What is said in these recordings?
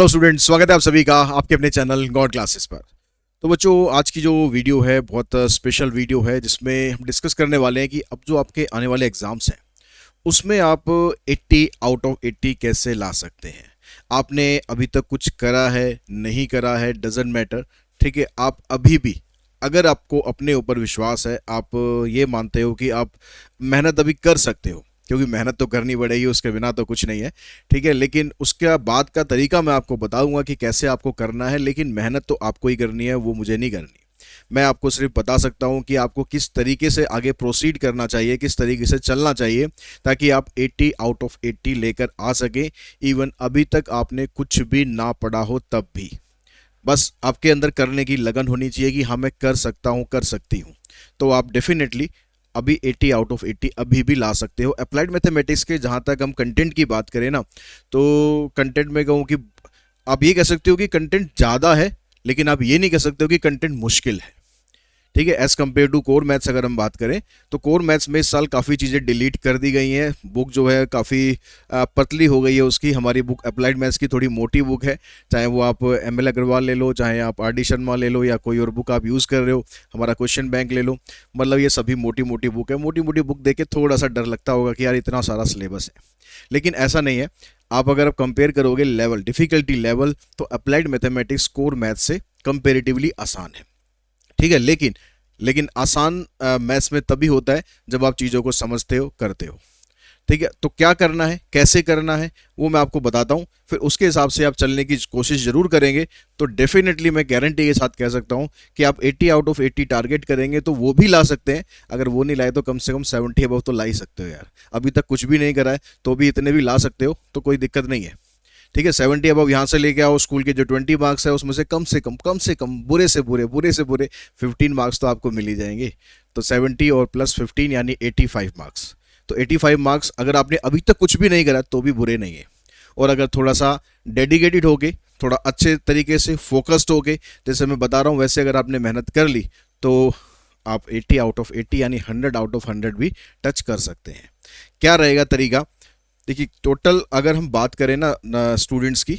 Hello students, स्वागत है आप सभी का आपके अपने चैनल गॉड क्लासेस पर। तो बच्चों, आज की जो वीडियो है बहुत स्पेशल वीडियो है जिसमें हम डिस्कस करने वाले हैं कि अब जो आपके आने वाले एग्जाम्स हैं उसमें आप 80 आउट ऑफ 80 कैसे ला सकते हैं। आपने अभी तक कुछ करा है नहीं करा है डजेंट मैटर, ठीक है। आप अभी भी, अगर आपको अपने ऊपर विश्वास है, आप ये मानते हो कि आप मेहनत अभी कर सकते हो, क्योंकि मेहनत तो करनी पड़ेगी, उसके बिना तो कुछ नहीं है, ठीक है। लेकिन उसके बाद का तरीका मैं आपको बताऊंगा कि कैसे आपको करना है, लेकिन मेहनत तो आपको ही करनी है, वो मुझे नहीं करनी। मैं आपको सिर्फ बता सकता हूं कि आपको किस तरीके से आगे प्रोसीड करना चाहिए, किस तरीके से चलना चाहिए, ताकि आप 80 आउट ऑफ 80 लेकर आ सकें। इवन अभी तक आपने कुछ भी ना पढ़ा हो तब भी बस आपके अंदर करने की लगन होनी चाहिए कि हाँ मैं कर सकता हूँ, कर सकती हूँ। तो आप डेफिनेटली अभी 80 आउट ऑफ 80 अभी भी ला सकते हो। अप्लाइड मैथमेटिक्स के जहाँ तक हम कंटेंट की बात करें ना, तो कंटेंट में कहूँ कि आप ये कह सकते हो कि कंटेंट ज़्यादा है, लेकिन आप ये नहीं कह सकते हो कि कंटेंट मुश्किल है, ठीक है। As compare to core maths अगर हम बात करें तो कोर मैथ्स में इस साल काफ़ी चीज़ें डिलीट कर दी गई हैं। बुक जो है काफ़ी पतली हो गई है उसकी। हमारी बुक अप्लाइड मैथ्स की थोड़ी मोटी बुक है, चाहे वो आप एम एल अग्रवाल ले लो, चाहे आप आर डी शर्मा ले लो, या कोई और बुक आप यूज़ कर रहे हो, हमारा क्वेश्चन बैंक ले लो। मतलब ये सभी मोटी मोटी बुक है। मोटी मोटी बुक देख के थोड़ा सा डर लगता होगा कि यार इतना सारा सिलेबस है, लेकिन ऐसा नहीं है। आप अगर आप कंपेयर करोगे लेवल, डिफ़िकल्टी लेवल, तो अप्लाइड मैथमेटिक्स कोर मैथ्स से कंपेरेटिवली आसान है, ठीक है। लेकिन आसान मैथ्स में तभी होता है जब आप चीज़ों को समझते हो, करते हो, ठीक है। तो क्या करना है, कैसे करना है, वो मैं आपको बताता हूँ। फिर उसके हिसाब से आप चलने की कोशिश जरूर करेंगे तो डेफिनेटली मैं गारंटी के साथ कह सकता हूँ कि आप 80 आउट ऑफ 80 टारगेट करेंगे तो वो भी ला सकते हैं। अगर वो नहीं लाए तो कम से कम 70 अबव तो ला ही सकते हो यार। अभी तक कुछ भी नहीं करा है तो भी इतने भी ला सकते हो, तो कोई दिक्कत नहीं है, ठीक है। 70 अबव यहाँ से लेके आओ। स्कूल के जो 20 मार्क्स है उसमें से कम से कम बुरे से बुरे 15 मार्क्स तो आपको मिल ही जाएंगे। तो 70 और प्लस 15 यानी 85 मार्क्स। तो 85 मार्क्स अगर आपने अभी तक कुछ भी नहीं करा तो भी बुरे नहीं है। और अगर थोड़ा सा डेडिकेटेड होके, थोड़ा अच्छे तरीके से फोकस्ड होके, जैसे मैं बता रहा हूँ वैसे अगर आपने मेहनत कर ली तो आप 80 आउट ऑफ 80 यानी 100 आउट ऑफ 100 भी टच कर सकते हैं। क्या रहेगा तरीका? देखिए, टोटल अगर हम बात करें ना स्टूडेंट्स की,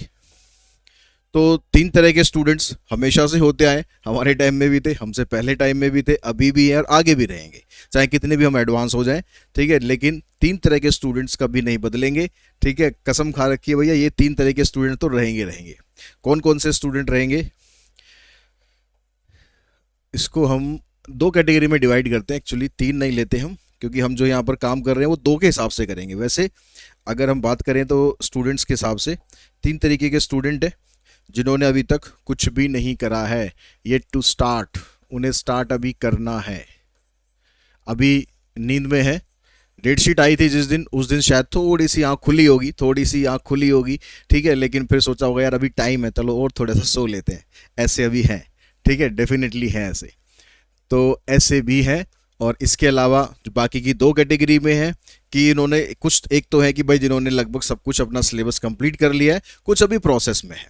तो 3 तरह के स्टूडेंट्स हमेशा से होते आए। हमारे टाइम में भी थे, हमसे पहले टाइम में भी थे, अभी भी हैं और आगे भी रहेंगे, चाहे कितने भी हम एडवांस हो जाएं, ठीक है। लेकिन 3 तरह के स्टूडेंट्स कभी नहीं बदलेंगे, ठीक है। कसम खा रखी है भैया, ये 3 तरह के स्टूडेंट तो रहेंगे रहेंगे। कौन कौन से स्टूडेंट रहेंगे? इसको हम 2 कैटेगरी में डिवाइड करते हैं। एक्चुअली 3 नहीं लेते हम, क्योंकि हम जो यहाँ पर काम कर रहे हैं वो 2 के हिसाब से करेंगे। वैसे अगर हम बात करें तो स्टूडेंट्स के हिसाब से 3 तरीके के स्टूडेंट है। जिन्होंने अभी तक कुछ भी नहीं करा है, येट टू स्टार्ट, उन्हें स्टार्ट अभी करना है, अभी नींद में है। डेट शीट आई थी जिस दिन, उस दिन शायद थोड़ी सी आँख खुली होगी, थोड़ी सी आँख खुली होगी, ठीक है। लेकिन फिर सोचा होगा यार अभी टाइम है, चलो और थोड़ा सा सो लेते हैं। ऐसे अभी हैं, ठीक है, डेफिनेटली हैं ऐसे। तो ऐसे भी हैं। और इसके अलावा जो बाकी की 2 कैटेगरी में है कि इन्होंने कुछ, एक तो है कि भाई जिन्होंने लगभग सब कुछ अपना सिलेबस कंप्लीट कर लिया है, कुछ अभी प्रोसेस में है,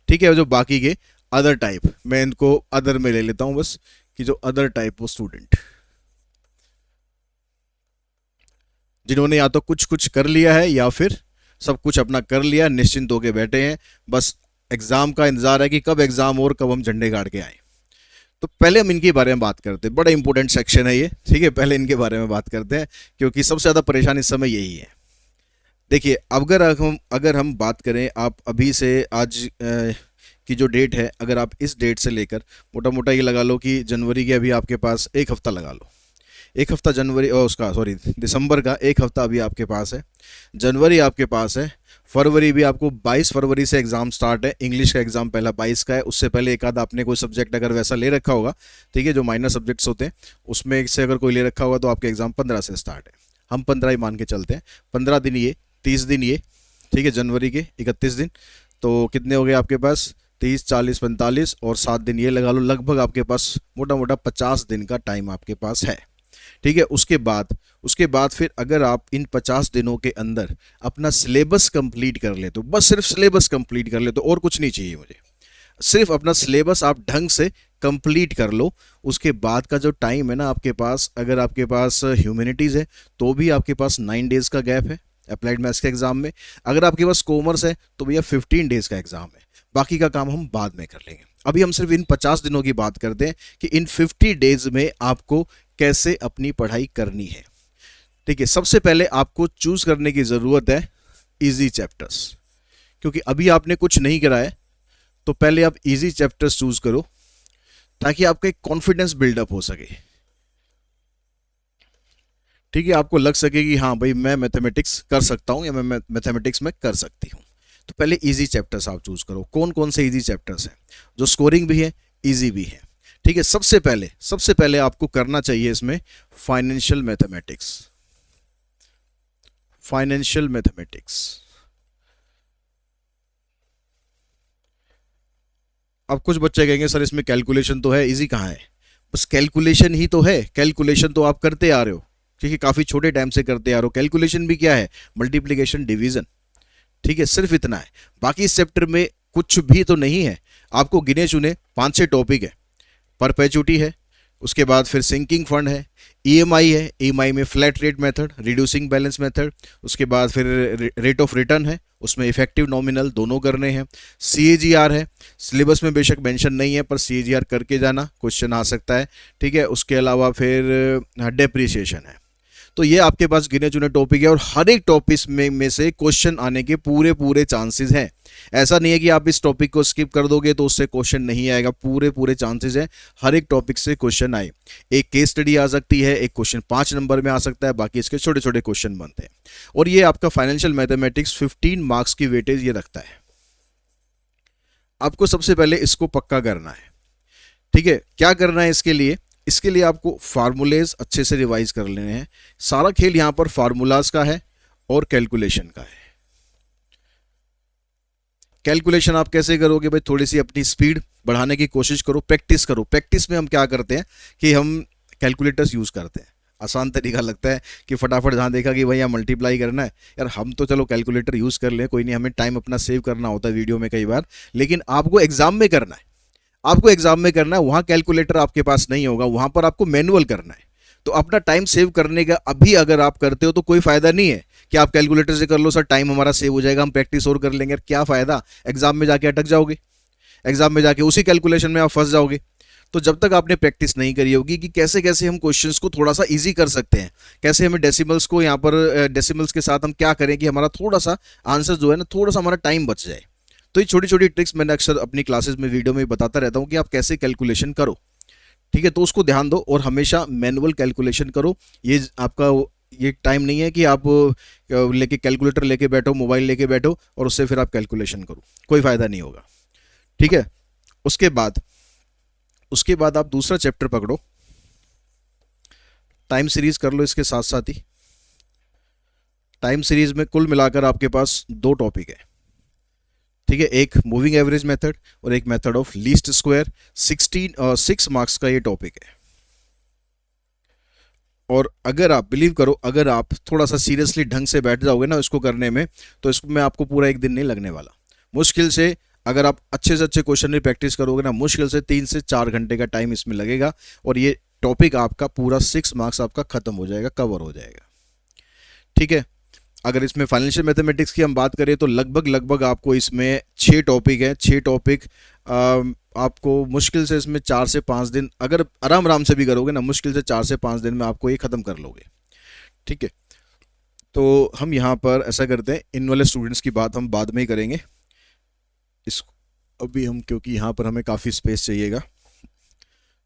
ठीक है। जो बाकी के अदर टाइप, मैं इनको अदर में ले लेता हूँ बस, कि जो अदर टाइप वो स्टूडेंट जिन्होंने या तो कुछ कुछ कर लिया है या फिर सब कुछ अपना कर लिया, निश्चिंत होके बैठे हैं, बस एग्जाम का इंतजार है कि कब एग्जाम और कब हम झंडे गाड़ के आए। तो पहले हम इनके बारे में बात करते हैं, बड़ा इंपॉर्टेंट सेक्शन है ये, ठीक है। पहले इनके बारे में बात करते हैं क्योंकि सबसे ज़्यादा परेशानी इस समय यही है। देखिए, अगर हम बात करें, आप अभी से आज की जो डेट है, अगर आप इस डेट से लेकर मोटा मोटा ये लगा लो कि जनवरी के अभी आपके पास 1 हफ्ता लगा लो। 1 हफ्ता जनवरी और उसका सॉरी दिसंबर का 1 हफ्ता अभी आपके पास है। जनवरी आपके पास है। फरवरी भी आपको 22 फरवरी से एग्ज़ाम स्टार्ट है। इंग्लिश का एग्ज़ाम पहला 22 का है। उससे पहले एक आध आपने कोई सब्जेक्ट अगर वैसा ले रखा होगा, ठीक है, जो माइनर सब्जेक्ट्स होते हैं उसमें से अगर कोई ले रखा होगा तो आपके एग्ज़ाम 15 से स्टार्ट है। हम 15 ही मान के चलते हैं। 15 दिन ये, 30 दिन ये, ठीक है, जनवरी के 31 दिन। तो कितने हो गए आपके पास? 30, 40, 45 और 7 दिन ये लगा लो। लगभग आपके पास मोटा मोटा 50 दिन का टाइम आपके पास है, ठीक है। उसके बाद फिर अगर आप इन 50 दिनों के अंदर अपना सिलेबस कंप्लीट कर ले, तो बस सिर्फ सिलेबस कंप्लीट कर ले, तो और कुछ नहीं चाहिए मुझे, सिर्फ अपना सिलेबस आप ढंग से कंप्लीट कर लो। उसके बाद का जो टाइम है ना आपके पास, अगर आपके पास ह्यूमैनिटीज़ है तो भी आपके पास 9 डेज़ का गैप है अप्लाइड मैथ्स के एग्जाम में। अगर आपके पास कॉमर्स है तो भैया 15 डेज़ का एग्जाम है। बाकी का काम हम बाद में कर लेंगे। अभी हम सिर्फ इन 50 दिनों की बात करते हैं कि इन 50 डेज में आपको कैसे अपनी पढ़ाई करनी है। ठीक है, सबसे पहले आपको चूज करने की जरूरत है इजी चैप्टर्स, क्योंकि अभी आपने कुछ नहीं करा है, तो पहले आप इजी चैप्टर्स चूज करो ताकि आपका एक कॉन्फिडेंस बिल्डअप हो सके। ठीक है, आपको लग सके कि हाँ भाई मैं मैथमेटिक्स कर सकता हूँ या मैं मैथमेटिक्स में कर सकती हूँ। तो पहले इजी चैप्टर्स आप चूज करो। कौन कौन से इजी चैप्टर्स हैं जो स्कोरिंग भी है, इजी भी है। ठीक है, सबसे पहले आपको करना चाहिए इसमें फाइनेंशियल मैथमेटिक्स। Financial mathematics. अब कुछ बच्चे कहेंगे सर इसमें कैलकुलेशन तो है, इजी कहाँ है? बस कैलकुलेशन ही तो है, कैलकुलेशन तो आप करते आ रहे हो, ठीक है, काफी छोटे टाइम से करते आ रहे हो। कैलकुलेशन भी क्या है? Multiplication, division. ठीक है, सिर्फ इतना है। बाकी इस चैप्टर में कुछ भी तो नहीं है। आपको गिने चुने 5-6 टॉपिक है। परपेचुटी है, उसके बाद फिर सिंकिंग फंड है, ईएमआई है, ईएमआई में flat rate method, reducing balance method, उसके बाद फिर रेट ऑफ रिटर्न है, उसमें इफेक्टिव नॉमिनल दोनों करने हैं। सीएजीआर है, सिलेबस में बेशक मेंशन नहीं है पर सीएजीआर करके जाना, क्वेश्चन आ सकता है। ठीक है, उसके अलावा फिर डेप्रिसिएशन है। तो ये आपके पास गिने चुने टॉपिक है और हर एक टॉपिक में से क्वेश्चन आने के पूरे पूरे चांसेस हैं। ऐसा नहीं है कि आप इस टॉपिक को स्किप कर दोगे तो उससे क्वेश्चन नहीं आएगा, पूरे पूरे चांसेस हैं हर एक टॉपिक से क्वेश्चन आए। एक केस स्टडी आ सकती है, एक क्वेश्चन 5 नंबर में आ सकता है, बाकी इसके छोटे छोटे क्वेश्चन बनते हैं। और ये आपका फाइनेंशियल मैथमेटिक्स 15 मार्क्स की वेटेज ये रखता है। आपको सबसे पहले इसको पक्का करना है। ठीक है, क्या करना है इसके लिए? इसके लिए आपको फार्मूलेज अच्छे से रिवाइज कर लेने हैं। सारा खेल यहां पर फार्मूलाज का है और कैलकुलेशन का है। कैलकुलेशन आप कैसे करोगे भाई? थोड़ी सी अपनी स्पीड बढ़ाने की कोशिश करो, प्रैक्टिस करो। प्रैक्टिस में हम क्या करते हैं कि हम कैलकुलेटर्स यूज करते हैं। आसान तरीका लगता है कि फटाफट जहां देखा कि भैया मल्टीप्लाई करना है, यार हम तो चलो कैलकुलेटर यूज कर लें, कोई नहीं, हमें टाइम अपना सेव करना होता है वीडियो में कई बार। लेकिन आपको एग्जाम में करना है, आपको एग्जाम में करना है, वहां कैलकुलेटर आपके पास नहीं होगा, वहां पर आपको मैनुअल करना है। तो अपना टाइम सेव करने का अभी अगर आप करते हो तो कोई फायदा नहीं है कि आप कैलकुलेटर से कर लो सर टाइम हमारा सेव हो जाएगा, हम प्रैक्टिस और कर लेंगे। क्या फायदा? एग्जाम में जाके अटक जाओगे, एग्जाम में जाके उसी कैलकुलेशन में आप फंस जाओगे। तो जब तक आपने प्रैक्टिस नहीं करी होगी कि कैसे कैसे हम क्वेश्चंस को थोड़ा सा इजी कर सकते हैं, कैसे हमें डेसिमल्स को यहाँ पर डेसिमल्स के साथ हम क्या करें कि हमारा थोड़ा सा आंसर जो है ना, थोड़ा सा हमारा टाइम बच जाए। तो ये छोटी छोटी ट्रिक्स मैंने अक्सर अपनी क्लासेस में, वीडियो में बताता रहता हूँ कि आप कैसे कैलकुलेशन करो। ठीक है, तो उसको ध्यान दो और हमेशा मैनुअल कैलकुलेशन करो। ये आपका ये टाइम नहीं है कि आप लेके कैलकुलेटर लेके बैठो, मोबाइल लेके बैठो और उससे फिर आप कैलकुलेशन करो, कोई फायदा नहीं होगा। ठीक है, उसके बाद आप दूसरा चैप्टर पकड़ो, टाइम सीरीज कर लो इसके साथ साथ ही। टाइम सीरीज में कुल मिलाकर आपके पास 2 टॉपिक है। ठीक है, एक मूविंग एवरेज मेथड और एक method of least square. 6 marks का ये टॉपिक है। और अगर आप बिलीव करो, अगर आप थोड़ा सा सीरियसली ढंग से बैठ जाओगे ना इसको करने में, तो इसमें आपको पूरा एक दिन नहीं लगने वाला। मुश्किल से अगर आप अच्छे से अच्छे क्वेश्चन की प्रैक्टिस करोगे ना, मुश्किल से 3 से 4 घंटे का टाइम इसमें लगेगा और ये टॉपिक आपका पूरा 6 मार्क्स आपका खत्म हो जाएगा, कवर हो जाएगा। ठीक है, अगर इसमें फाइनेंशियल मैथमेटिक्स की हम बात करें तो लगभग आपको इसमें 6 टॉपिक है। 6 टॉपिक आपको मुश्किल से इसमें 4 से 5 दिन, अगर आराम से भी करोगे ना, मुश्किल से 4 से 5 दिन में आपको ये ख़त्म कर लोगे। ठीक है, तो हम यहाँ पर ऐसा करते हैं, इन वाले स्टूडेंट्स की बात हम बाद में ही करेंगे। इस अभी हम, क्योंकि यहाँ पर हमें काफ़ी स्पेस चाहिएगा,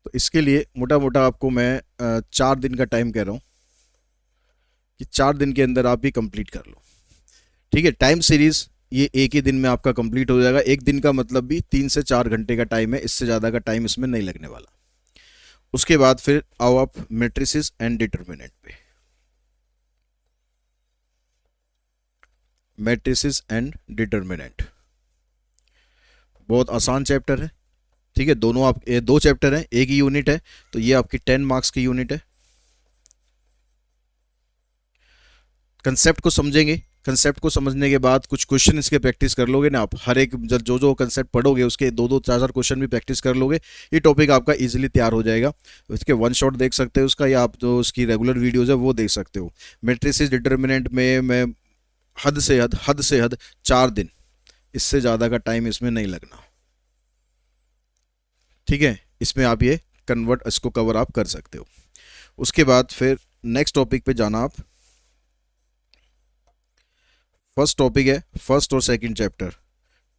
तो इसके लिए मोटा मोटा आपको मैं 4 दिन का टाइम कह रहा हूँ कि 4 दिन के अंदर आप ये कंप्लीट कर लो। ठीक है, टाइम सीरीज ये एक ही दिन में आपका कंप्लीट हो जाएगा। एक दिन का मतलब भी 3 से 4 घंटे का टाइम है, इससे ज़्यादा का टाइम इसमें नहीं लगने वाला। उसके बाद फिर आओ आप मैट्रिसेस एंड डिटर्मिनेंट पे। मैट्रिसेस एंड डिटर्मिनेंट बहुत आसान चैप्टर है। ठीक है, दोनों आप, ये 2 चैप्टर हैं, एक ही यूनिट है, तो ये आपकी 10 मार्क्स की यूनिट है। कंसेप्ट को समझेंगे, कंसेप्ट को समझने के बाद कुछ क्वेश्चन इसके प्रैक्टिस कर लोगे ना आप, हर एक जो जो कंसेप्ट पढ़ोगे उसके 2-2 4-4 क्वेश्चन भी प्रैक्टिस कर लोगे, ये टॉपिक आपका इजीली तैयार हो जाएगा। इसके 1 शॉट देख सकते हो उसका, या आप जो उसकी रेगुलर वीडियोज है वो देख सकते हो। मैट्रिसेस डिटर्मिनेंट में मैं हद से हद 4 दिन इससे ज़्यादा का टाइम इसमें नहीं लगना। ठीक है, इसमें आप ये कन्वर्ट इसको कवर आप कर सकते हो। उसके बाद फिर नेक्स्ट टॉपिक पे जाना आप। फर्स्ट टॉपिक है फर्स्ट और सेकंड चैप्टर।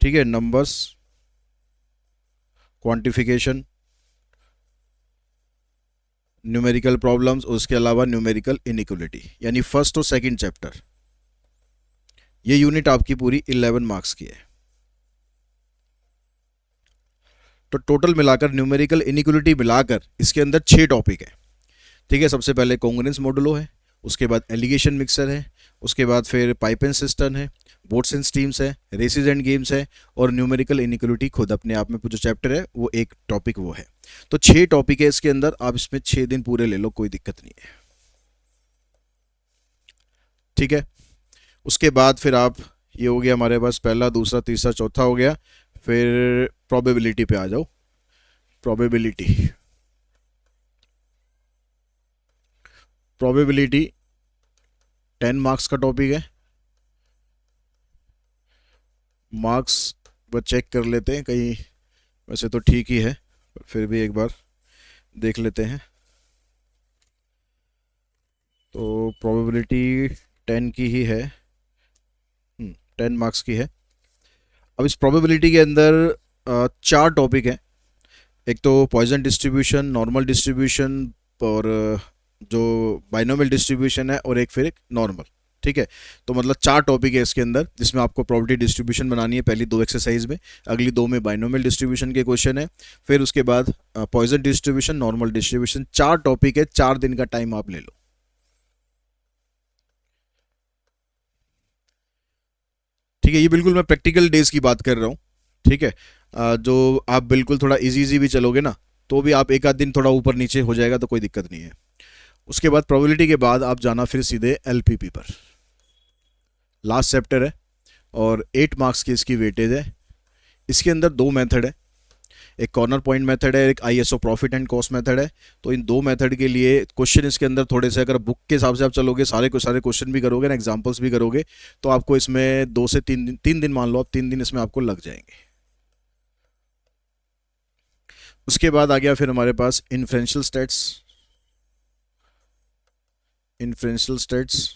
ठीक है, नंबर्स, क्वांटिफिकेशन, न्यूमेरिकल प्रॉब्लम्स, उसके अलावा न्यूमेरिकल इनइक्वलिटी, यानी फर्स्ट और सेकंड चैप्टर। ये यूनिट आपकी पूरी 11 मार्क्स की है। तो टोटल मिलाकर न्यूमेरिकल इनइक्वलिटी मिलाकर इसके अंदर 6 टॉपिक है। ठीक है, सबसे पहले कॉन्ग्रुएंस मॉडुलो है, उसके बाद एलिगेशन मिक्सर है, उसके बाद फिर पाइप एंड सिस्टम है, बोट्स एंड स्टीम्स है, रेसेस एंड गेम्स है, और न्यूमेरिकल इनइक्वलिटी खुद अपने आप में जो चैप्टर है वो एक टॉपिक वो है। तो 6 टॉपिक है इसके अंदर, आप इसमें 6 दिन पूरे ले लो, कोई दिक्कत नहीं है। ठीक है, उसके बाद फिर आप, ये हो गया हमारे पास पहला, दूसरा, तीसरा, चौथा हो गया। फिर प्रोबेबिलिटी पे आ जाओ। प्रोबेबिलिटी, प्रोबेबिलिटी 10 मार्क्स का टॉपिक है। मार्क्स पर चेक कर लेते हैं कहीं, वैसे तो ठीक ही है पर फिर भी एक बार देख लेते हैं। तो प्रोबेबिलिटी 10 की ही है, 10 मार्क्स की है। अब इस प्रोबेबिलिटी के अंदर 4 टॉपिक हैं। एक तो पॉइजन डिस्ट्रीब्यूशन, नॉर्मल डिस्ट्रीब्यूशन, और जो बाइनोमियल डिस्ट्रीब्यूशन है, और एक फिर एक नॉर्मल। ठीक है, तो मतलब 4 टॉपिक है इसके अंदर, जिसमें आपको प्रॉपर्टी डिस्ट्रीब्यूशन बनानी है पहली 2 एक्सरसाइज में, अगली 2 में बाइनोमियल डिस्ट्रीब्यूशन के क्वेश्चन है, फिर उसके बाद Poisson distribution, normal distribution. 4 topic है, 4 दिन का टाइम आप ले लो। ठीक है, ये बिल्कुल मैं प्रैक्टिकल डेज की बात कर रहा हूँ। ठीक है, जो आप बिल्कुल थोड़ा इजी इजी भी चलोगे ना, तो भी आप एक आध दिन थोड़ा ऊपर नीचे हो जाएगा तो कोई दिक्कत नहीं है। उसके बाद प्रोबेबिलिटी के बाद आप जाना फिर सीधे एलपीपी पर। लास्ट चैप्टर है और 8 मार्क्स की इसकी वेटेज है। इसके अंदर 2 मेथड है, एक कॉर्नर पॉइंट मेथड है, एक ISO profit and cost method है। तो इन 2 मेथड के लिए क्वेश्चन इसके अंदर थोड़े से, अगर बुक के हिसाब से आप चलोगे, सारे क्वेश्चन भी करोगे ना, एग्जांपल्स भी करोगे, तो आपको इसमें 2 से 3 दिन मान लो आप, 3 दिन इसमें आपको लग जाएंगे। उसके बाद आ गया फिर हमारे पास इन्फ्रेंशियल स्टेट्स। इन्फ्रेंशियल स्टेट्स,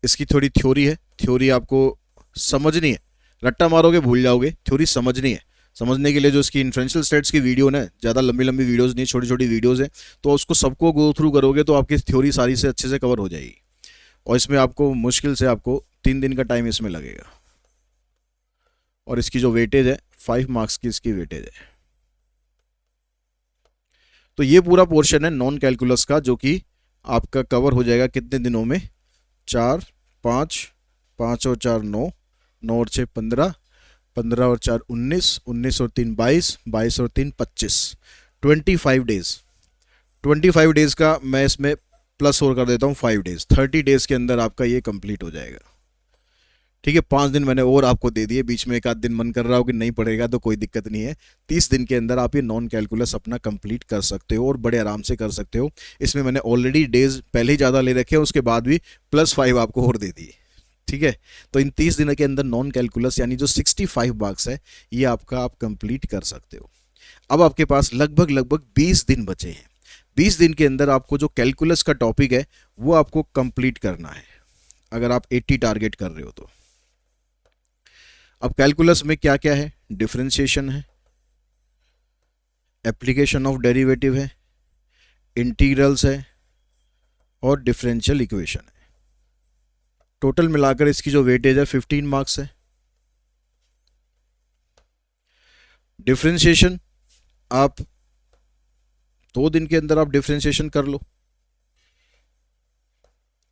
इसकी थोड़ी थ्योरी है, थ्योरी आपको समझनी है, रट्टा मारोगे भूल जाओगे, थ्योरी समझनी है। समझने के लिए जो इसकी इन्फ्रेंशियल स्टेट्स की वीडियो ना, ज़्यादा लंबी लंबी वीडियोस नहीं, छोटी छोटी वीडियोस है, तो उसको सबको गो थ्रू करोगे तो आपकी थ्योरी सारी से अच्छे से कवर हो जाएगी। और इसमें आपको मुश्किल से आपको 3 दिन का टाइम इसमें लगेगा। और इसकी जो वेटेज है 5 मार्क्स की इसकी वेटेज है। तो ये पूरा पोर्शन है नॉन कैलकुलस का, जो कि आपका कवर हो जाएगा कितने दिनों में, 4, 5, 5 और 4 9, 9 और 6 15, 15 और 4 19, 19 और 3 22, 22 और 3 25, 25 डेज। 25 डेज का मैं इसमें प्लस और कर देता हूँ 5 डेज, 30 डेज के अंदर आपका ये कंप्लीट हो जाएगा। ठीक है, 5 दिन मैंने और आपको दे दिए, बीच में एक आध दिन मन कर रहा हो कि नहीं पड़ेगा तो कोई दिक्कत नहीं है। 30 दिन के अंदर आप ये नॉन कैलकुलस अपना कंप्लीट कर सकते हो और बड़े आराम से कर सकते हो। इसमें मैंने ऑलरेडी डेज पहले ही ज़्यादा ले रखे हैं, उसके बाद भी +5 आपको और दे दिए। ठीक है, तो इन 30 दिनों के अंदर नॉन कैलकुलस यानी जो 65 मार्क्स है ये आपका आप कंप्लीट कर सकते हो। अब आपके पास लगभग 20 दिन बचे हैं। 20 दिन के अंदर आपको जो कैलकुलस का टॉपिक है वो आपको कंप्लीट करना है, अगर आप 80 टारगेट कर रहे हो तो। अब कैलकुलस में क्या क्या है, डिफरेंशिएशन है, एप्लीकेशन ऑफ डेरिवेटिव है, इंटीग्रल्स है, और डिफरेंशियल इक्वेशन है। टोटल मिलाकर इसकी जो वेटेज है 15 मार्क्स है। डिफरेंशिएशन आप 2 दिन के अंदर आप डिफरेंशिएशन कर लो।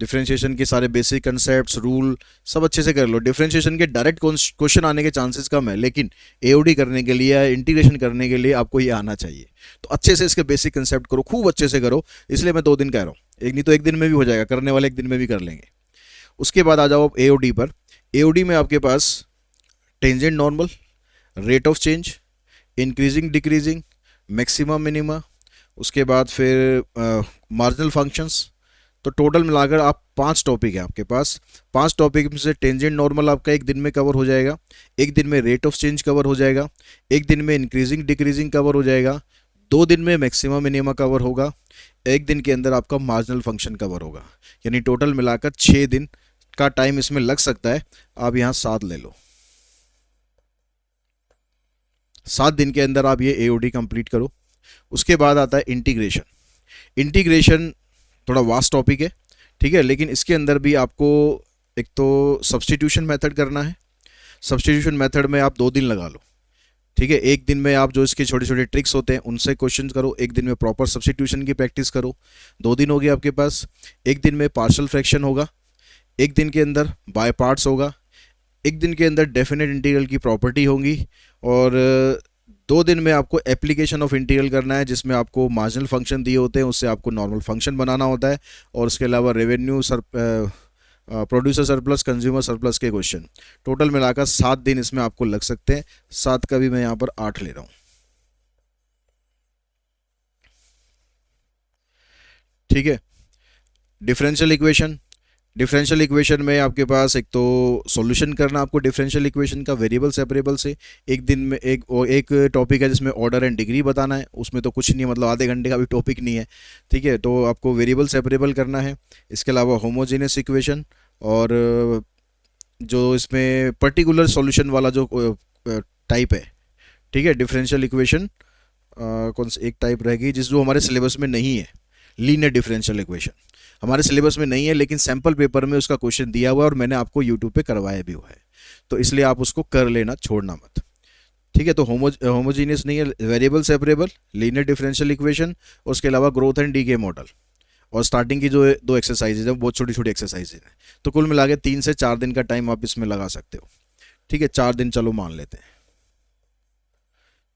डिफरेंशिएशन के सारे बेसिक कंसेप्ट्स, रूल सब अच्छे से कर लो। डिफरेंशिएशन के डायरेक्ट क्वेश्चन आने के चांसेस कम है, लेकिन एओडी करने के लिए या इंटीग्रेशन करने के लिए आपको ये आना चाहिए। तो अच्छे से इसके बेसिक कंसेप्ट करो, खूब अच्छे से करो, इसलिए मैं 2 दिन कह रहा हूँ। एक नहीं तो एक दिन में भी हो जाएगा, करने वाले एक दिन में भी कर लेंगे। उसके बाद आ जाओ आप एओडी पर। एओडी में आपके पास tangent normal, rate of change, increasing decreasing, maximum minima, उसके बाद फिर मार्जिनल फंक्शंस। तो टोटल मिलाकर आप 5 टॉपिक है आपके पास। 5 टॉपिक में से टेंजेंट नॉर्मल आपका एक दिन में कवर हो जाएगा, एक दिन में रेट ऑफ चेंज कवर हो जाएगा, एक दिन में इंक्रीजिंग डिक्रीजिंग कवर हो जाएगा, 2 दिन में मैक्सिमम मिनिमम कवर होगा, एक दिन के अंदर आपका मार्जिनल फंक्शन कवर होगा। यानी टोटल मिलाकर 6 दिन का टाइम इसमें लग सकता है। आप यहाँ 7 ले लो, 7 दिन के अंदर आप ये एओडी कंप्लीट करो। उसके बाद आता है इंटीग्रेशन। इंटीग्रेशन थोड़ा वास्ट टॉपिक है, ठीक है, लेकिन इसके अंदर भी आपको एक तो सब्स्टिट्यूशन मेथड करना है। सब्स्टिट्यूशन मेथड में आप 2 दिन लगा लो, ठीक है। एक दिन में आप जो इसके छोटे छोटे ट्रिक्स होते हैं उनसे क्वेश्चन करो, एक दिन में प्रॉपर सब्स्टिट्यूशन की प्रैक्टिस करो। 2 दिन हो गए आपके पास। एक दिन में पार्शियल फ्रैक्शन होगा, एक दिन के अंदर बाय पार्ट्स होगा, एक दिन के अंदर डेफिनेट इंटीग्रल की प्रॉपर्टी होंगी, और 2 दिन में आपको एप्लीकेशन ऑफ इंटीग्रल करना है, जिसमें आपको मार्जिनल फंक्शन दिए होते हैं उससे आपको नॉर्मल फंक्शन बनाना होता है, और उसके अलावा revenue producer surplus, consumer surplus के क्वेश्चन। टोटल मिलाकर 7 दिन इसमें आपको लग सकते हैं। 7 का भी मैं यहाँ पर 8 ले रहा हूँ, ठीक है। Differential equation. डिफरेंशियल इक्वेशन में आपके पास एक तो सॉल्यूशन करना आपको डिफरेंशियल इक्वेशन का वेरिएबल सेपरेबल से। एक दिन में एक टॉपिक है जिसमें ऑर्डर एंड डिग्री बताना है, उसमें तो कुछ नहीं है, मतलब आधे घंटे का भी टॉपिक नहीं है, ठीक है। तो आपको वेरिएबल सेपरेबल करना है। इसके अलावा होमोजेनियस इक्वेशन, और जो इसमें पर्टिकुलर सॉल्यूशन वाला जो टाइप है, ठीक है, डिफरेंशियल इक्वेशन कौन सी एक टाइप रहेगी जिस जो हमारे सिलेबस में नहीं है, लीनियर डिफरेंशियल इक्वेशन हमारे सिलेबस में नहीं है, लेकिन सैम्पल पेपर में उसका क्वेश्चन दिया हुआ है और मैंने आपको यूट्यूब पे करवाया भी हुआ है, तो इसलिए आप उसको कर लेना, छोड़ना मत, ठीक है। तो होमोजीनियस नहीं है, variable separable, linear differential equation, और उसके अलावा ग्रोथ एंड डीके मॉडल, और स्टार्टिंग की जो 2 एक्सरसाइजेज हैं बहुत छोटी छोटी एक्सरसाइजेज हैं। तो कुल मिला के 3 से 4 दिन का टाइम आप इसमें लगा सकते हो, ठीक है। 4 दिन चलो मान लेते हैं,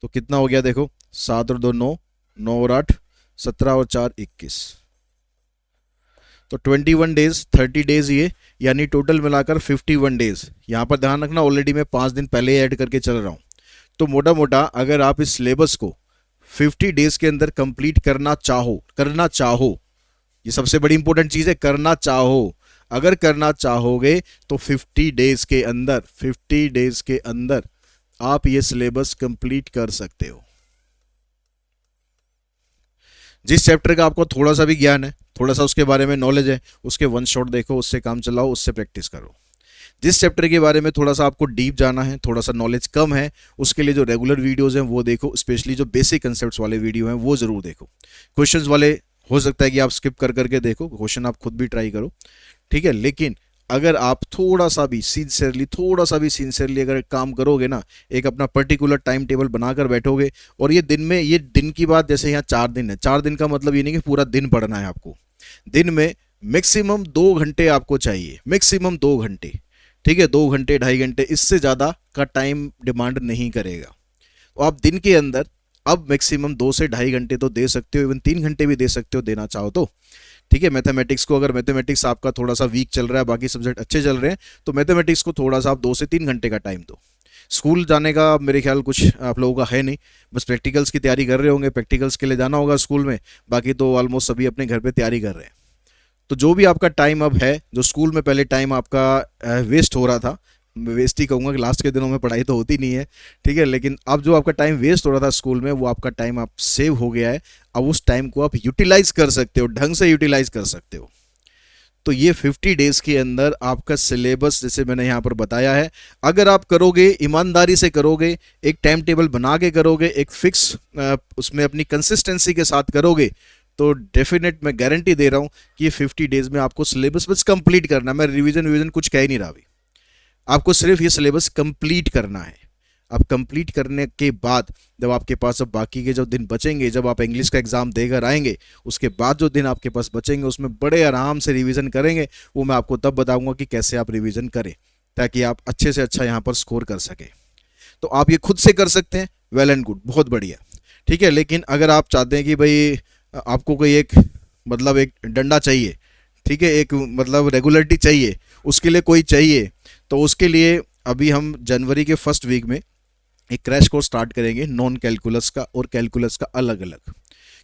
तो कितना हो गया देखो, 7 और 2 9, 9 और 8 17 और 4 21, तो 21 डेज, 30 डेज ये, यानी टोटल मिलाकर 51 डेज। यहाँ पर ध्यान रखना ऑलरेडी मैं 5 दिन पहले ऐड करके चल रहा हूँ, तो मोटा मोटा अगर आप इस सिलेबस को 50 डेज के अंदर कंप्लीट करना चाहो, ये सबसे बड़ी इंपॉर्टेंट चीज़ है, करना चाहो। अगर करना चाहोगे तो 50 डेज के अंदर आप ये सिलेबस कंप्लीट कर सकते हो। जिस चैप्टर का आपको थोड़ा सा भी ज्ञान है, थोड़ा सा उसके बारे में नॉलेज है, उसके 1 शॉट देखो, उससे काम चलाओ, उससे प्रैक्टिस करो। जिस चैप्टर के बारे में थोड़ा सा आपको डीप जाना है, थोड़ा सा नॉलेज कम है, उसके लिए जो रेगुलर वीडियोस हैं वो देखो, स्पेशली जो बेसिक कंसेप्ट्स वाले वीडियो हैं वो ज़रूर देखो। क्वेश्चंस वाले हो सकता है कि आप स्किप कर करके देखो, क्वेश्चन आप खुद भी ट्राई करो, ठीक है। लेकिन अगर आप थोड़ा सा भी सिंसियरली अगर काम करोगे ना, एक अपना पर्टिकुलर टाइम टेबल बनाकर बैठोगे, और ये दिन की बात, जैसे यहाँ 4 दिन है, 4 दिन का मतलब ये नहीं कि पूरा दिन पढ़ना है आपको, दिन में मैक्सिमम 2 घंटे आपको चाहिए, मैक्सिमम 2 घंटे, ठीक है। 2 घंटे 2.5 घंटे, इससे ज़्यादा का टाइम डिमांड नहीं करेगा। तो आप दिन के अंदर अब मैक्सिमम 2 से 2.5 घंटे तो दे सकते हो, इवन 3 घंटे भी दे सकते हो देना चाहो तो, ठीक है। मैथमेटिक्स को, अगर मैथमेटिक्स आपका थोड़ा सा वीक चल रहा है, बाकी सब्जेक्ट अच्छे चल रहे हैं, तो मैथमेटिक्स को थोड़ा सा आप 2 से 3 घंटे का टाइम दो। स्कूल जाने का मेरे ख्याल कुछ आप लोगों का है नहीं, बस प्रैक्टिकल्स की तैयारी कर रहे होंगे, प्रैक्टिकल्स के लिए जाना होगा स्कूल में, बाकी तो ऑलमोस्ट सभी अपने घर पे तैयारी कर रहे हैं। तो जो भी आपका टाइम अब है, जो स्कूल में पहले टाइम आपका वेस्ट हो रहा था, वेस्ट ही कहूँगा कि लास्ट के दिनों में पढ़ाई तो होती नहीं है, ठीक है, लेकिन अब जो आपका टाइम वेस्ट हो रहा था स्कूल में, वो आपका टाइम आप सेव हो गया है। अब उस टाइम को आप यूटिलाइज कर सकते हो, ढंग से यूटिलाइज कर सकते हो। तो ये 50 डेज के अंदर आपका सिलेबस, जैसे मैंने यहाँ पर बताया है, अगर आप करोगे, ईमानदारी से करोगे, एक टाइम टेबल बना के करोगे, एक फिक्स उसमें अपनी कंसिस्टेंसी के साथ करोगे, तो डेफिनेट मैं गारंटी दे रहा हूँ कि 50 डेज में आपको सिलेबस बस कंप्लीट करना। मैं रिवीजन कुछ कह ही नहीं रहा अभी, आपको सिर्फ ये सिलेबस कंप्लीट करना है। अब कंप्लीट करने के बाद जब आपके पास अब बाकी के जो दिन बचेंगे, जब आप इंग्लिश का एग्जाम देकर आएंगे, उसके बाद जो दिन आपके पास बचेंगे उसमें बड़े आराम से रिवीजन करेंगे। वो मैं आपको तब बताऊंगा कि कैसे आप रिवीजन करें ताकि आप अच्छे से अच्छा यहाँ पर स्कोर कर सकें। तो आप ये खुद से कर सकते हैं, वेल एंड गुड, बहुत बढ़िया, ठीक है। लेकिन अगर आप चाहते हैं कि भाई आपको कोई एक मतलब एक डंडा चाहिए, ठीक है, एक मतलब रेगुलरिटी चाहिए, उसके लिए कोई चाहिए, तो उसके लिए अभी हम जनवरी के फर्स्ट वीक में एक क्रैश कोर्स स्टार्ट करेंगे नॉन कैलकुलस का और कैलकुलस का अलग अलग,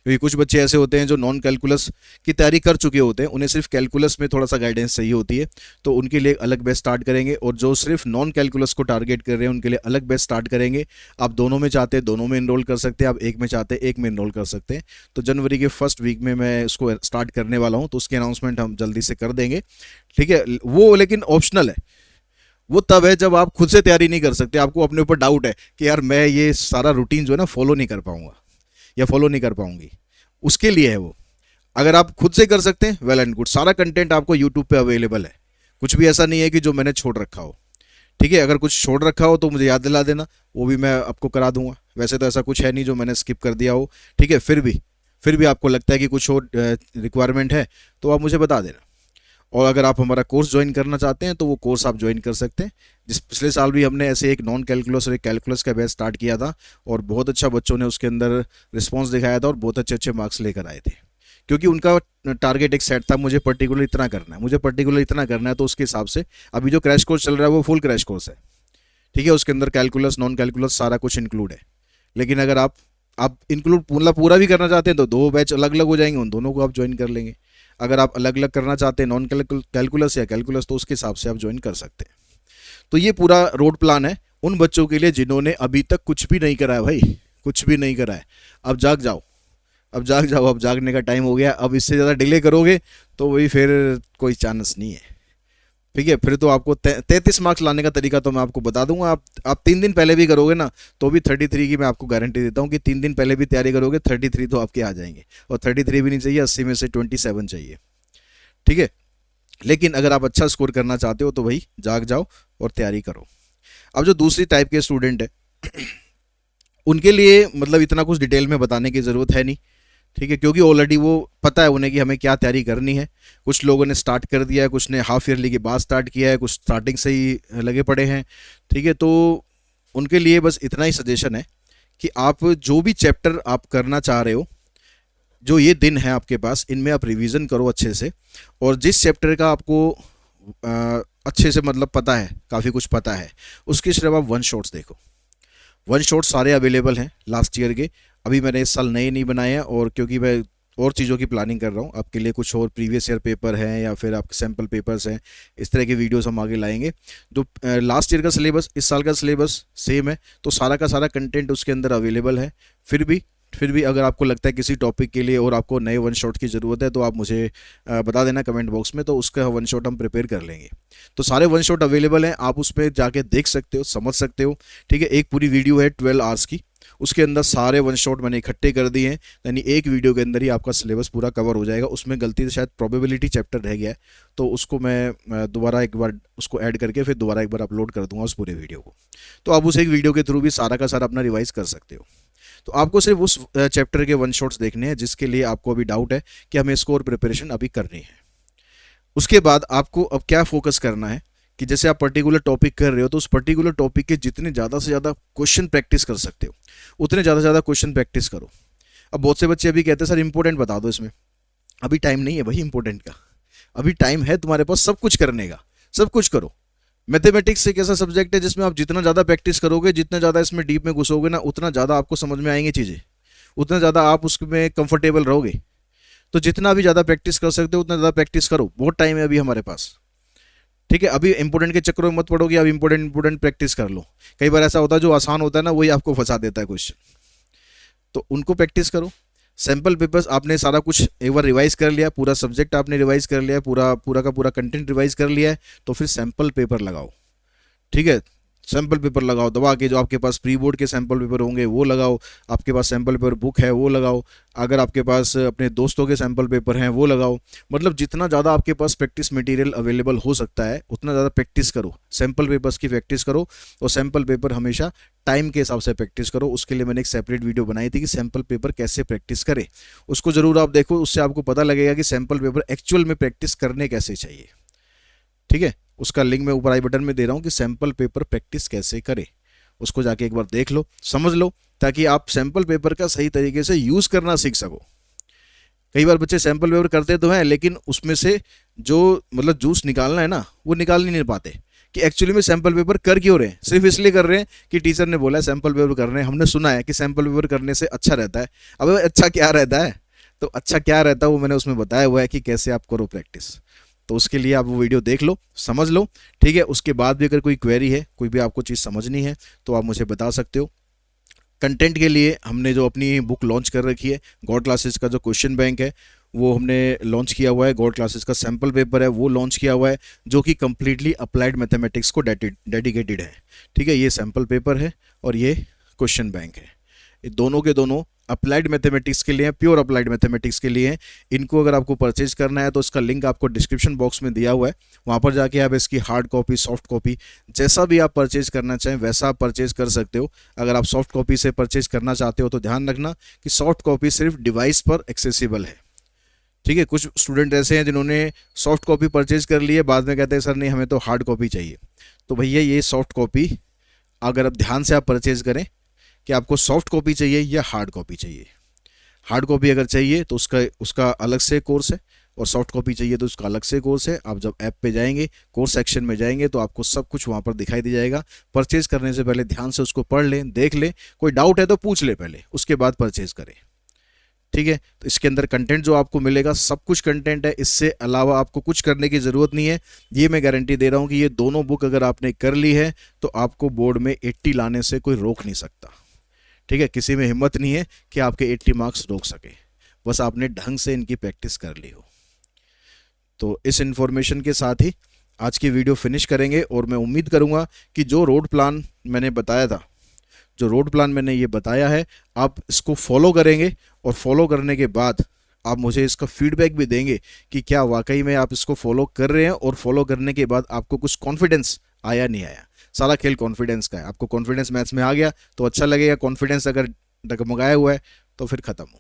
क्योंकि कुछ बच्चे ऐसे होते हैं जो नॉन कैलकुलस की तैयारी कर चुके होते हैं, उन्हें सिर्फ कैलकुलस में थोड़ा सा गाइडेंस चाहिए होती है, तो उनके लिए अलग बैच स्टार्ट करेंगे। और जो सिर्फ नॉन कैलकुलस को टारगेट कर रहे हैं उनके लिए अलग बैच स्टार्ट करेंगे। आप दोनों में चाहते हैं दोनों में इनरोल कर सकते हैं, आप एक में चाहते हैं एक में इनरोल कर सकते हैं। तो जनवरी के फर्स्ट वीक में मैं उसको स्टार्ट करने वाला हूँ, तो उसकी अनाउंसमेंट हम जल्दी से कर देंगे। ठीक है, वो लेकिन ऑप्शनल है। वो तब है जब आप खुद से तैयारी नहीं कर सकते, आपको अपने ऊपर डाउट है कि यार मैं ये सारा रूटीन जो है ना फॉलो नहीं कर पाऊंगा या फॉलो नहीं कर पाऊंगी, उसके लिए है वो। अगर आप खुद से कर सकते हैं वेल एंड गुड, सारा कंटेंट आपको यूट्यूब पे अवेलेबल है, कुछ भी ऐसा नहीं है कि जो मैंने छोड़ रखा हो। ठीक है, अगर कुछ छोड़ रखा हो तो मुझे याद दिला देना, वो भी मैं आपको करा दूंगा। वैसे तो ऐसा कुछ है नहीं जो मैंने स्किप कर दिया हो। ठीक है, फिर भी आपको लगता है कि कुछ और रिक्वायरमेंट है तो आप मुझे बता देना। और अगर आप हमारा कोर्स ज्वाइन करना चाहते हैं तो वो कोर्स आप ज्वाइन कर सकते हैं। जिस पिछले साल भी हमने ऐसे एक नॉन कैलकुलस और एक कैलकुलस का बैच स्टार्ट किया था, और बहुत अच्छा बच्चों ने उसके अंदर रिस्पॉन्स दिखाया था और बहुत अच्छे अच्छे मार्क्स लेकर आए थे। क्योंकि उनका टारगेट एक सेट था, मुझे पर्टिकुलर इतना करना है, मुझे पर्टिकुलर इतना करना है। तो उसके हिसाब से अभी जो क्रैश कोर्स चल रहा है वो फुल क्रैश कोर्स है। ठीक है, उसके अंदर कैलकुलस नॉन कैलकुलस सारा कुछ इंक्लूड है। लेकिन अगर आप इंक्लूड पूरा भी करना चाहते हैं तो दो बैच अलग अलग हो जाएंगे, उन दोनों को आप ज्वाइन कर लेंगे। अगर आप अलग अलग करना चाहते हैं नॉन कैलकुलस या कैलकुलस, तो उसके हिसाब से आप ज्वाइन कर सकते हैं। तो ये पूरा रोड प्लान है उन बच्चों के लिए जिन्होंने अभी तक कुछ भी नहीं करा है भाई, कुछ भी नहीं करा है। अब जाग जाओ, अब जाग जाओ, अब जागने का टाइम हो गया। अब इससे ज़्यादा डिले करोगे तो वही फिर कोई चांस नहीं है। ठीक है, फिर तो आपको 33 मार्क्स लाने का तरीका तो मैं आपको बता दूंगा। आप 3 दिन पहले भी करोगे ना तो भी 33 की मैं आपको गारंटी देता हूँ कि 3 दिन पहले भी तैयारी करोगे 33 तो आपके आ जाएंगे। और 33 भी नहीं चाहिए, 80 में से 27 चाहिए। ठीक है, लेकिन अगर आप अच्छा स्कोर करना चाहते हो तो भाई जाग जाओ और तैयारी करो। अब जो दूसरी टाइप के स्टूडेंट है उनके लिए मतलब इतना कुछ डिटेल में बताने की ज़रूरत है नहीं। ठीक है, क्योंकि ऑलरेडी वो पता है उन्हें कि हमें क्या तैयारी करनी है। कुछ लोगों ने स्टार्ट कर दिया है, कुछ ने हाफ ईयरली के बाद स्टार्ट किया है, कुछ स्टार्टिंग से ही लगे पड़े हैं। ठीक है, तो उनके लिए बस इतना ही सजेशन है कि आप जो भी चैप्टर आप करना चाह रहे हो, जो ये दिन है आपके पास, इनमें आप रिवीजन करो अच्छे से। और जिस चैप्टर का आपको अच्छे से मतलब पता है, काफ़ी कुछ पता है, उसके सिर्फ आप वन शॉट्स देखो। वन शॉट सारे अवेलेबल हैं लास्ट ईयर के, अभी मैंने इस साल नए नहीं बनाए हैं। और क्योंकि मैं और चीज़ों की प्लानिंग कर रहा हूँ आपके लिए, कुछ और प्रीवियस ईयर पेपर हैं या फिर आपके सैम्पल पेपर्स हैं, इस तरह के वीडियोस हम आगे लाएंगे। जो लास्ट ईयर का सिलेबस इस साल का सिलेबस सेम है, तो सारा का सारा कंटेंट उसके अंदर अवेलेबल है। फिर भी अगर आपको लगता है किसी टॉपिक के लिए और आपको नए वन शॉट की ज़रूरत है तो आप मुझे बता देना कमेंट बॉक्स में, तो उसका वन शॉट हम प्रिपेयर कर लेंगे। तो सारे वन शॉट अवेलेबल हैं, आप उसमें जाके देख सकते हो, समझ सकते हो। ठीक है, एक पूरी वीडियो है 12 आवर्स की, उसके अंदर सारे वन शॉट मैंने इकट्ठे कर दिए हैं। यानी एक वीडियो के अंदर ही आपका सिलेबस पूरा कवर हो जाएगा। उसमें गलती से शायद प्रोबेबिलिटी चैप्टर रह गया है, तो उसको मैं दोबारा एक बार उसको ऐड करके फिर दोबारा एक बार अपलोड कर दूंगा उस पूरे वीडियो को। तो आप उस एक वीडियो के थ्रू भी सारा का सारा अपना रिवाइज कर सकते हो। तो आपको सिर्फ उस चैप्टर के वन शॉट्स देखने हैं जिसके लिए आपको अभी डाउट है कि हमें इसको और प्रिपरेशन अभी करनी है। उसके बाद आपको अब क्या फोकस करना है कि जैसे आप पर्टिकुलर टॉपिक कर रहे हो तो उस पर्टिकुलर टॉपिक के जितने ज़्यादा से ज़्यादा क्वेश्चन प्रैक्टिस कर सकते हो उतने ज़्यादा से ज़्यादा क्वेश्चन प्रैक्टिस करो। अब बहुत से बच्चे अभी कहते हैं सर इंपॉर्टेंट बता दो इसमें। अभी टाइम नहीं है भाई इंपॉर्टेंट का, अभी टाइम है तुम्हारे पास सब कुछ करने का, सब कुछ करो। मैथमेटिक्स एक ऐसा सब्जेक्ट है जिसमें आप जितना ज़्यादा प्रैक्टिस करोगे, जितना ज़्यादा इसमें डीप में घुसोगे ना, उतना ज़्यादा आपको समझ में आएंगी चीज़ें, उतना ज़्यादा आप उसमें कंफर्टेबल रहोगे। तो जितना भी ज़्यादा प्रैक्टिस कर सकते हो उतना ज़्यादा प्रैक्टिस करो, बहुत टाइम है अभी हमारे पास। ठीक है, अभी इंपॉर्टेंट के चक्करों में मत पड़ोगे, अब इंपॉर्टेंट प्रैक्टिस कर लो। कई बार ऐसा होता है जो आसान होता है ना वही आपको फंसा देता है क्वेश्चन, तो उनको प्रैक्टिस करो। सैम्पल पेपर्स आपने सारा कुछ एक बार रिवाइज कर लिया, पूरा सब्जेक्ट आपने रिवाइज कर लिया, पूरा का पूरा कंटेंट रिवाइज कर लिया है, तो फिर सैम्पल पेपर लगाओ। ठीक है, सैम्पल पेपर लगाओ दबा के, जो आपके पास प्री बोर्ड के सैम्पल पेपर होंगे वो लगाओ, आपके पास सैम्पल पेपर बुक है वो लगाओ, अगर आपके पास अपने दोस्तों के सैम्पल पेपर हैं वो लगाओ। मतलब जितना ज़्यादा आपके पास प्रैक्टिस मटेरियल अवेलेबल हो सकता है उतना ज़्यादा प्रैक्टिस करो, सैम्पल पेपर्स की प्रैक्टिस करो। और सैम्पल पेपर हमेशा टाइम के हिसाब से प्रैक्टिस करो। उसके लिए मैंने एक सेपरेट वीडियो बनाई थी कि सैम्पल पेपर कैसे प्रैक्टिस करें, उसको ज़रूर आप देखो, उससे आपको पता लगेगा कि सैम्पल पेपर एक्चुअल में प्रैक्टिस करने कैसे चाहिए। ठीक है, उसका लिंक मैं ऊपर आई बटन में दे रहा हूँ कि सैम्पल पेपर प्रैक्टिस कैसे करें, उसको जाके एक बार देख लो, समझ लो, ताकि आप सैम्पल पेपर का सही तरीके से यूज़ करना सीख सको। कई बार बच्चे सैम्पल पेपर करते तो हैं लेकिन उसमें से जो मतलब जूस निकालना है ना वो निकाल ही नहीं पाते। कि एक्चुअली में सैम्पल पेपर कर क्यों रहे हैं। सिर्फ इसलिए कर रहे हैं कि टीचर ने बोला है सैम्पल पेपर कर रहे हैं, हमने सुना है कि सैम्पल पेपर करने से अच्छा रहता है। अब अच्छा क्या रहता है, तो अच्छा क्या रहता है वो मैंने उसमें बताया हुआ है कि कैसे आप करो प्रैक्टिस। तो उसके लिए आप वो वीडियो देख लो, समझ लो, ठीक है। उसके बाद भी अगर कोई क्वेरी है, कोई भी आपको चीज़ समझनी है तो आप मुझे बता सकते हो। कंटेंट के लिए हमने जो अपनी बुक लॉन्च कर रखी है, गॉड क्लासेस का जो क्वेश्चन बैंक है वो हमने लॉन्च किया हुआ है। गॉड क्लासेस का सैम्पल पेपर है वो लॉन्च किया हुआ है, जो कि कम्प्लीटली अप्लाइड मैथमेटिक्स को डेडिकेटेड है, ठीक है। ये सैम्पल पेपर है और ये क्वेश्चन बैंक है, ये दोनों के दोनों अप्लाइड मैथमेटिक्स के लिए हैं, प्योर अप्लाइड मैथमेटिक्स के लिए हैं। इनको अगर आपको परचेज करना है तो इसका लिंक आपको डिस्क्रिप्शन बॉक्स में दिया हुआ है, वहाँ पर जाके आप इसकी हार्ड कॉपी, सॉफ्ट कॉपी, जैसा भी आप परचेज करना चाहें वैसा आप परचेज कर सकते हो। अगर आप सॉफ्ट कॉपी से परचेज करना चाहते हो तो ध्यान रखना कि सॉफ्ट कॉपी सिर्फ डिवाइस पर एक्सेसिबल है, ठीक है। कुछ स्टूडेंट ऐसे हैं जिन्होंने सॉफ्ट कॉपी परचेज कर ली है, बाद में कहते हैं सर नहीं हमें तो हार्ड कॉपी चाहिए। तो भैया ये सॉफ्ट कॉपी अगर आप ध्यान से आप परचेज करें कि आपको सॉफ्ट कॉपी चाहिए या हार्ड कॉपी चाहिए। हार्ड कॉपी अगर चाहिए तो उसका उसका अलग से कोर्स है, और सॉफ्ट कॉपी चाहिए तो उसका अलग से कोर्स है। आप जब ऐप पे जाएंगे, कोर्स सेक्शन में जाएंगे तो आपको सब कुछ वहाँ पर दिखाई दे जाएगा। परचेज करने से पहले ध्यान से उसको पढ़ लें, देख लें, कोई डाउट है तो पूछ ले पहले, उसके बाद परचेज करें, ठीक है। तो इसके अंदर कंटेंट जो आपको मिलेगा सब कुछ कंटेंट है, इससे अलावा आपको कुछ करने की ज़रूरत नहीं है। ये मैं गारंटी दे रहा हूँ कि ये दोनों बुक अगर आपने कर ली है तो आपको बोर्ड में 80 लाने से कोई रोक नहीं सकता, ठीक है। किसी में हिम्मत नहीं है कि आपके 80 मार्क्स रोक सके, बस आपने ढंग से इनकी प्रैक्टिस कर ली हो। तो इस इन्फॉर्मेशन के साथ ही आज की वीडियो फिनिश करेंगे, और मैं उम्मीद करूँगा कि जो रोड प्लान मैंने बताया था, जो रोड प्लान मैंने ये बताया है, आप इसको फॉलो करेंगे, और फॉलो करने के बाद आप मुझे इसका फीडबैक भी देंगे कि क्या वाकई में आप इसको फॉलो कर रहे हैं, और फॉलो करने के बाद आपको कुछ कॉन्फिडेंस आया नहीं आया। सारा खेल कॉन्फिडेंस का है। आपको कॉन्फिडेंस मैथ्स में आ गया तो अच्छा लगेगा, कॉन्फिडेंस अगर डगमगाया हुआ है तो फिर खत्म हो।